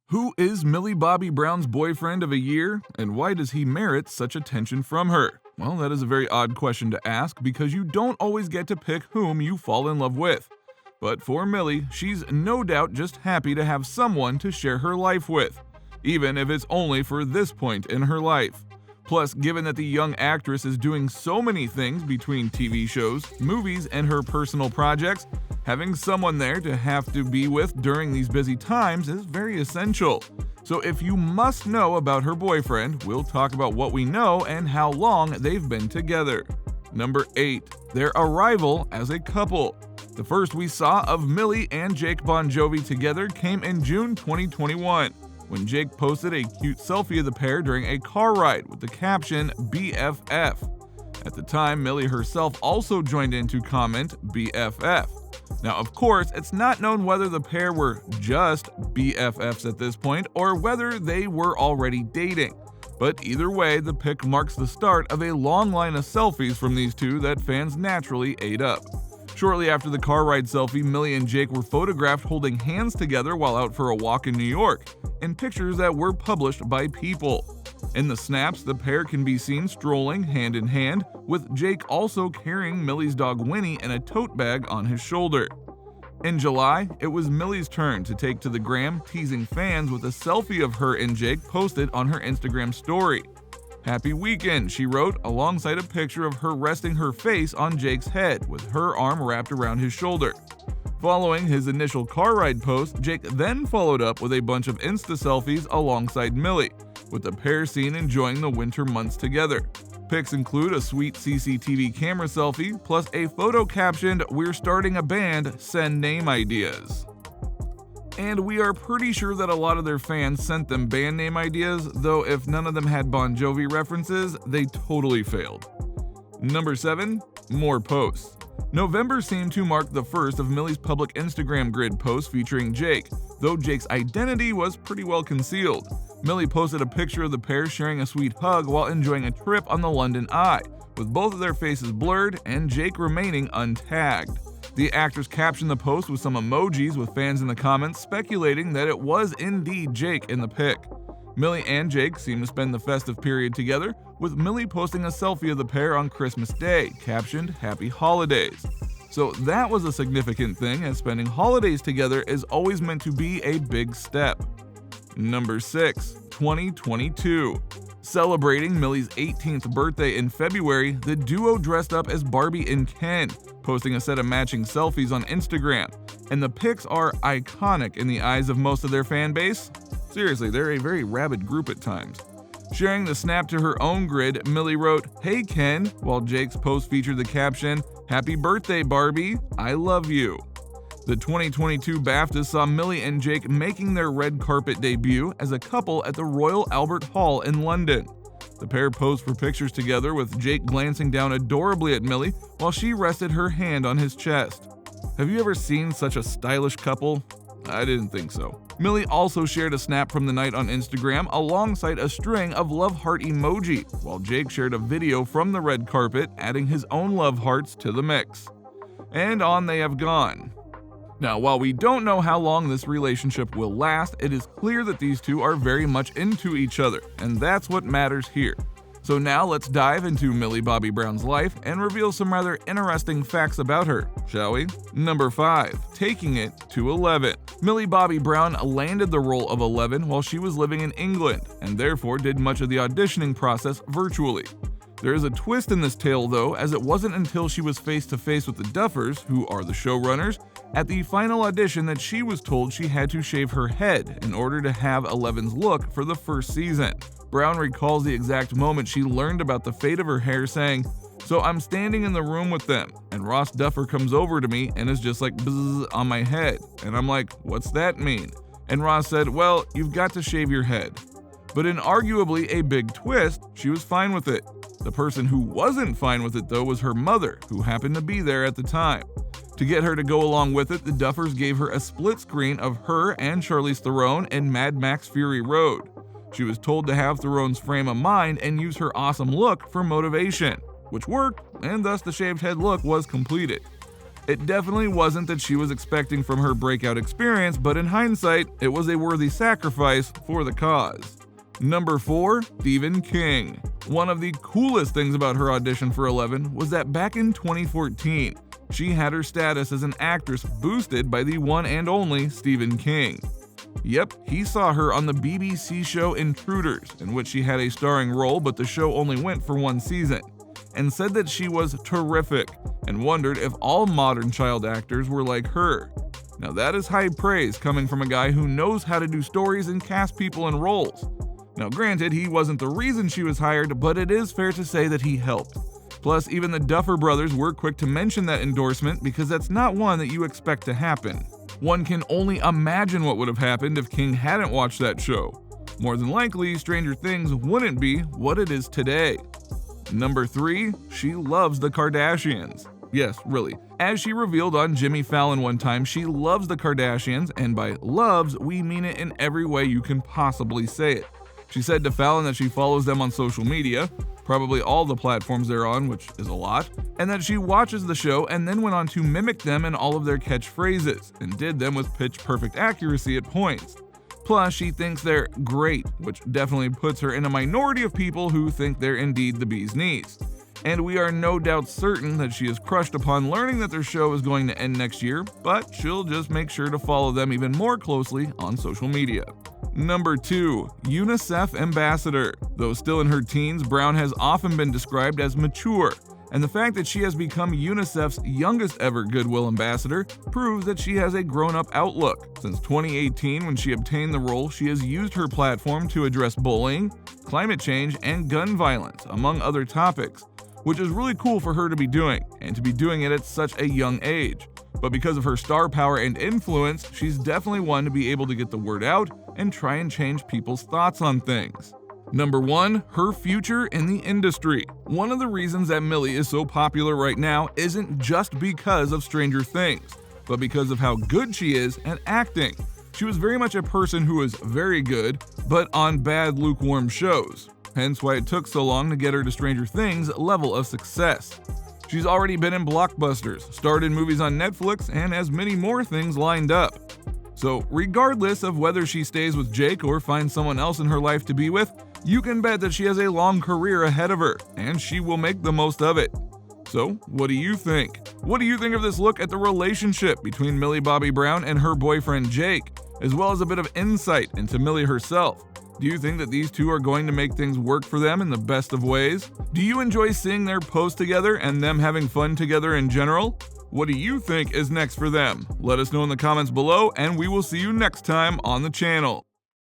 Who is Millie Bobby Brown's boyfriend of a year, and why does he merit such attention from her? Well, that is a very odd question to ask because you don't always get to pick whom you fall in love with. But for Millie, she's no doubt just happy to have someone to share her life with, even if it's only for this point in her life. Plus, given that the young actress is doing so many things between TV shows, movies, and her personal projects, having someone there to have to be with during these busy times is very essential. So if you must know about her boyfriend, we'll talk about what we know and how long they've been together. Number 8. Their arrival as a couple. The first we saw of Millie and Jake Bongiovi together came in June 2021, when Jake posted a cute selfie of the pair during a car ride with the caption BFF. At the time, Millie herself also joined in to comment BFF. Now, of course, it's not known whether the pair were just BFFs at this point or whether they were already dating. But either way, the pic marks the start of a long line of selfies from these two that fans naturally ate up. Shortly after the car ride selfie, Millie and Jake were photographed holding hands together while out for a walk in New York, in pictures that were published by People. In the snaps, the pair can be seen strolling hand in hand, with Jake also carrying Millie's dog Winnie in a tote bag on his shoulder. In July, it was Millie's turn to take to the gram, teasing fans with a selfie of her and Jake posted on her Instagram story. "Happy weekend," she wrote, alongside a picture of her resting her face on Jake's head, with her arm wrapped around his shoulder. Following his initial car ride post, Jake then followed up with a bunch of Insta selfies alongside Millie, with the pair seen enjoying the winter months together. Pics include a sweet CCTV camera selfie, plus a photo captioned, "We're starting a band, send name ideas." And we are pretty sure that a lot of their fans sent them band name ideas, though if none of them had Bon Jovi references, they totally failed. Number 7. More posts. November seemed to mark the first of Millie's public Instagram grid posts featuring Jake, though Jake's identity was pretty well concealed. Millie posted a picture of the pair sharing a sweet hug while enjoying a trip on the London Eye, with both of their faces blurred and Jake remaining untagged. The actress captioned the post with some emojis, with fans in the comments speculating that it was indeed Jake in the pic. Millie and Jake seem to spend the festive period together, with Millie posting a selfie of the pair on Christmas Day, captioned "Happy Holidays." So that was a significant thing, as spending holidays together is always meant to be a big step. Number 6. 2022. Celebrating Millie's 18th birthday in February, the duo dressed up as Barbie and Ken, posting a set of matching selfies on Instagram, and the pics are iconic in the eyes of most of their fan base. Seriously, they're a very rabid group at times. Sharing the snap to her own grid, Millie wrote, "Hey Ken," while Jake's post featured the caption, "Happy birthday Barbie, I love you." The 2022 BAFTAs saw Millie and Jake making their red carpet debut as a couple at the Royal Albert Hall in London. The pair posed for pictures together, with Jake glancing down adorably at Millie while she rested her hand on his chest. Have you ever seen such a stylish couple? I didn't think so. Millie also shared a snap from the night on Instagram alongside a string of love heart emoji, while Jake shared a video from the red carpet, adding his own love hearts to the mix. And on they have gone. Now, while we don't know how long this relationship will last, it is clear that these two are very much into each other, and that's what matters here. So now let's dive into Millie Bobby Brown's life and reveal some rather interesting facts about her, shall we? Number 5. Taking it to 11. Millie Bobby Brown landed the role of 11 while she was living in England, and therefore did much of the auditioning process virtually. There is a twist in this tale though, as it wasn't until she was face to face with the Duffers, who are the showrunners, at the final audition that she was told she had to shave her head in order to have 11's look for the first season. Brown recalls the exact moment she learned about the fate of her hair, saying, "So I'm standing in the room with them, and Ross Duffer comes over to me and is just like bzzz on my head. And I'm like, what's that mean? And Ross said, well, you've got to shave your head." But in arguably a big twist, she was fine with it. The person who wasn't fine with it though was her mother, who happened to be there at the time. To get her to go along with it, the Duffers gave her a split screen of her and Charlize Theron in Mad Max Fury Road. She was told to have Theron's frame of mind and use her awesome look for motivation, which worked, and thus the shaved head look was completed. It definitely wasn't that she was expecting from her breakout experience, but in hindsight, it was a worthy sacrifice for the cause. Number 4. Stephen King. One of the coolest things about her audition for 11 was that back in 2014, she had her status as an actress boosted by the one and only Stephen King. Yep, he saw her on the BBC show Intruders, in which she had a starring role, but the show only went for one season, and said that she was terrific, and wondered if all modern child actors were like her. Now that is high praise coming from a guy who knows how to do stories and cast people in roles. Now granted, he wasn't the reason she was hired, but it is fair to say that he helped. Plus, even the Duffer Brothers were quick to mention that endorsement because that's not one that you expect to happen. One can only imagine what would have happened if King hadn't watched that show. More than likely, Stranger Things wouldn't be what it is today. Number 3, she loves the Kardashians. Yes, really. As she revealed on Jimmy Fallon one time, she loves the Kardashians, and by loves, we mean it in every way you can possibly say it. She said to Fallon that she follows them on social media, probably all the platforms they're on, which is a lot, and that she watches the show and then went on to mimic them in all of their catchphrases, and did them with pitch-perfect accuracy at points. Plus, she thinks they're great, which definitely puts her in a minority of people who think they're indeed the bee's knees. And we are no doubt certain that she is crushed upon learning that their show is going to end next year, but she'll just make sure to follow them even more closely on social media. Number 2, UNICEF ambassador. Though still in her teens, Brown has often been described as mature, and the fact that she has become UNICEF's youngest ever Goodwill ambassador proves that she has a grown-up outlook. Since 2018, when she obtained the role, she has used her platform to address bullying, climate change, and gun violence, among other topics, which is really cool for her to be doing, and to be doing it at such a young age. But because of her star power and influence, she's definitely one to be able to get the word out and try and change people's thoughts on things. Number 1, her future in the industry. One of the reasons that Millie is so popular right now isn't just because of Stranger Things, but because of how good she is at acting. She was very much a person who was very good, but on bad, lukewarm shows. Hence why it took so long to get her to Stranger Things' level of success. She's already been in blockbusters, starred in movies on Netflix, and has many more things lined up. So regardless of whether she stays with Jake or finds someone else in her life to be with, you can bet that she has a long career ahead of her, and she will make the most of it. So, what do you think? What do you think of this look at the relationship between Millie Bobby Brown and her boyfriend Jake, as well as a bit of insight into Millie herself? Do you think that these two are going to make things work for them in the best of ways? Do you enjoy seeing their posts together and them having fun together in general? What do you think is next for them? Let us know in the comments below, and we will see you next time on the channel.